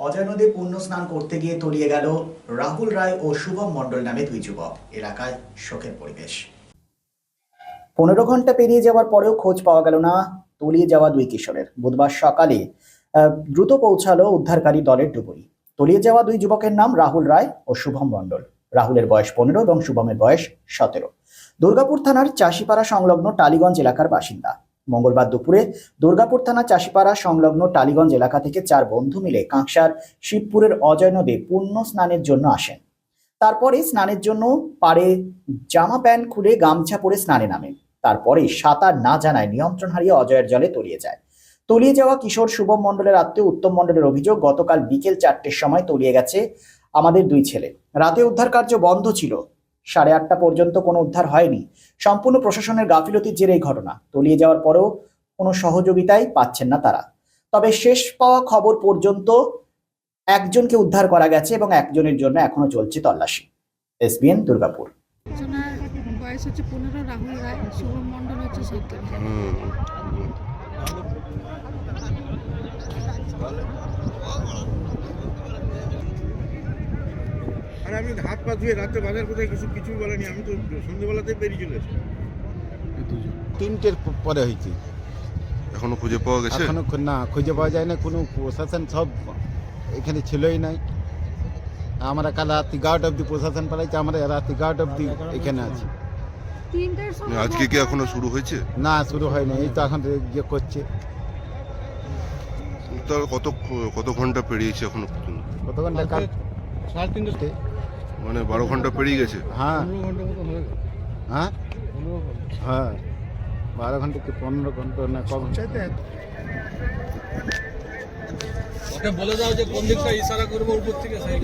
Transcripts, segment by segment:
অজয় নদে পুণ্য স্নান করতে গিয়ে তলিয়ে গেল রাহুল রায় ও শুভম মণ্ডল নামে দুই যুবক। এলাকায় শোকের পরিবেশ। 15 ঘন্টা পেরিয়ে যাওয়ার পরেও খোঁজ পাওয়া গেল না তলিয়ে যাওয়া দুই কিশোরের। বুধবার সকালে দ্রুত পৌঁছালো উদ্ধারকারী দলের ডুবুরি। তলিয়ে যাওয়া দুই যুবকের নাম রাহুল রায় ও শুভম মণ্ডল। রাহুলের বয়স 15 এবং শুভমের বয়স 17। দুর্গাপুর থানার চাষিপাড়া সংলগ্ন টালিগঞ্জ এলাকার বাসিন্দা। মঙ্গলবার দুপুরে দুর্গাপুর থানা চাষিপাড়া সংলগ্ন টালিগঞ্জ এলাকা থেকে 4 বন্ধু মিলে কাঁকসার শিবপুরের অজয় নদে পুণ্য স্নানের জন্য আসেন। তারপরে স্নানের জন্য পাড়ে জামা প্যান্ট খুলে গামছা পরে স্নানে নামেন। তারপরে সাঁতার না জানায় নিয়ন্ত্রণ হারিয়ে অজয়ের জলে তলিয়ে যায়। তলিয়ে যাওয়া কিশোর শুভম মণ্ডলের আত্মীয় উত্তম মণ্ডলের অভিযোগ, গতকাল বিকেল 4টের সময় তলিয়ে গেছে আমাদের দুই ছেলে। রাতে উদ্ধার কার্য বন্ধ ছিল, 8:30 পর্যন্ত কোনো উদ্ধার হয়নি। সম্পূর্ণ প্রশাসনের গাফিলতির জেরে এই ঘটনা। তলিয়ে যাওয়ার পরেও কোনো সহযোগিতাই পাচ্ছেন না তারা। তবে শেষ পাওয়া খবর পর্যন্ত একজনকে উদ্ধার করা গেছে এবং একজনের জন্য এখনো চলছে তল্লাশি। এসবিএন দুর্গাপুর। ওনার বয়স হচ্ছে 15, রাহুল রায়, শুভম মণ্ডল হচ্ছে 17। আর আমি হাত পা ধুয়ে রাতে বাজার কোথায় কিছুই বলেনি, আমি তো সন্ধ্যেবেলাতে বেরিয়ে চলে এসেছি। 3টের পরে হয়েছে। এখনো খুঁজে পাওয়া গেছে? এখনো না খুঁজে পাওয়া যায় না, কোনো প্রশাসন সব এখানে ছিলই নাই। আমরা কাল রাত 11টা অব্দি প্রশাসন পালাইছে, আমরা রাত 11টা অব্দি এখানে আছি। আজকে কি এখনো শুরু হয়েছে? না, শুরু হয়নি, এই তো এখন ইয়ে করছে। তাহলে কত ঘন্টা পেরিয়েছে এখনো পর্যন্ত? কত ঘন্টা? কাল 3:30 মানে 12 ঘন্টা পেরিয়ে গেছে। হ্যাঁ 15 ঘন্টা মতো হয়ে গেল। হ্যাঁ 15 ঘন্টা। হ্যাঁ 12 ঘন্টা কি 15 ঘন্টা না কখন? ওকে বলে দাও যে কোন দিকটা ইশারা করবো উপর থেকে সেই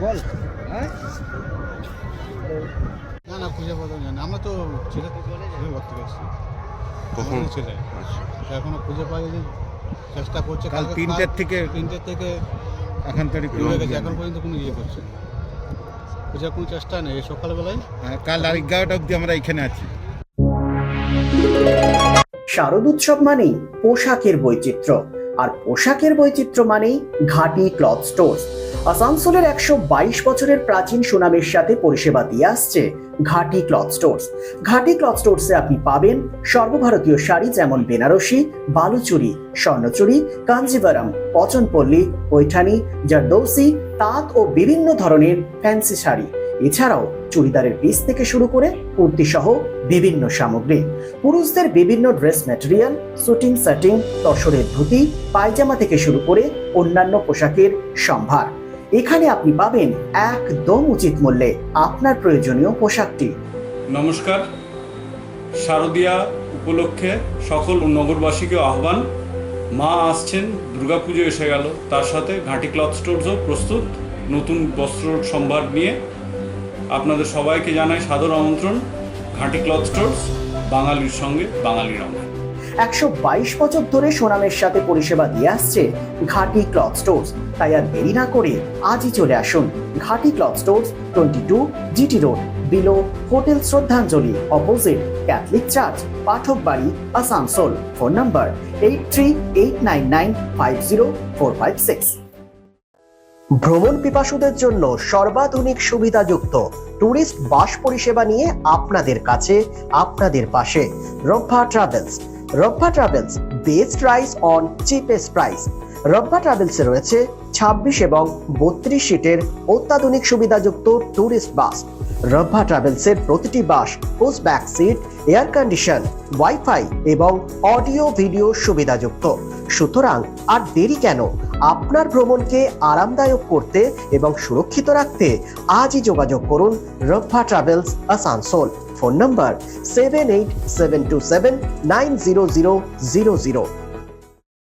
বল। হ্যাঁ না খুঁজে পাওয়া যায় না, আমরা তো ছেলে ভর্তি করছি। কখন? ছেলে আচ্ছা। এখনো খুঁজে পাওয়া যায়, চেষ্টা করছে। কাল 3টের থেকে এখন তারিখ হয়ে গেছে, এখন পর্যন্ত কোনো ইয়ে করছে না, খোঁজার কোনো চেষ্টা নেই। সকালবেলায় কাল 11টা অব্দি আমরা এখানে আছি। শারদ উৎসব মানেই পোশাকের বৈচিত্র্য, আর পোশাকের বৈচিত্র্য মানেই ঘাটি ক্লথ স্টোর্স। আসানসোলের 122 বছরের প্রাচীন সুনামের সাথে পরিষেবা দিয়ে আসছে ঘাটি ক্লথ স্টোর্স। ঘাটি ক্লথ স্টোর্সে আপনি পাবেন সর্বভারতীয় শাড়ি যেমন বেনারসি, বালুচুরি, স্বর্ণচুরি, কাঞ্জিভারাম, পচনপল্লী, পৈঠানি, জারদৌসি, তাঁত ও বিভিন্ন ধরনের ফ্যান্সি শাড়ি। এছাড়াও চুড়িদারের পিস থেকে শুরু করে কুর্তি সহ বিভিন্ন সামগ্রী। পুরুষদের বিভিন্ন ড্রেস ম্যাটেরিয়াল, শুটিং সেটিং, তসরের ধুতি, পায়জামা থেকে শুরু করে অন্যান্য পোশাকের সম্ভার। এখানে আপনি পাবেন একদম উচিত মূল্যে আপনার প্রয়োজনীয় পোশাকটি। নমস্কার, শারদীয়া উপলক্ষে সকল নগরবাসীকে আহ্বান। মা আসছেন, দুর্গাপুজো এসে গেল, তার সাথে ঘাটি ক্লথ স্টোরসও প্রস্তুত নতুন বস্ত্র সম্ভার নিয়ে। আপনাদের সবাইকে জানাই সাদর আমন্ত্রণ। ঘাটি ক্লথ স্টোরস, বাঙালির সঙ্গে বাঙালির আমরা। 122 বছর ধরে সুনামের সাথে পরিষেবা দিয়ে আসছে ঘাটি ক্লথ স্টোরস। তাই আর দেরি না করে আজই চলে আসুন ঘাটি cloth stores, 22 GT road, below hotel শ্রদ্ধাঞ্জলি, অপোজিট ক্যাথলিক চার্চ, পাঠক বাড়ি, আসানসোল। Phone number 8389950456। ভ্রমণ পিপাসুদের জন্য সর্বাধুনিক সুবিধাযুক্ত ট্যুরিস্ট বাস পরিষেবা নিয়ে আপনাদের কাছে, আপনাদের পাশে Rabba travels. Rabba travels, best price on cheapest price. Rabba ট্রাভেলসে রয়েছে 26 এবং 32 সিটের অত্যাধুনিক সুবিধাযুক্ত ট্যুরিস্ট বাস। রব্বা ট্রাভেলসের প্রতিটি bus push back seat, air condition, wifi এবং অডিও ভিডিও সুবিধাযুক্ত। সুতরাং আর দেরি কেন, আপনার ভ্রমণকে আরামদায়ক করতে এবং সুরক্ষিত রাখতে আজই যোগাযোগ করুন রব্বা ট্রাভেলস আসানসোল। ফোন নম্বর 7872790000।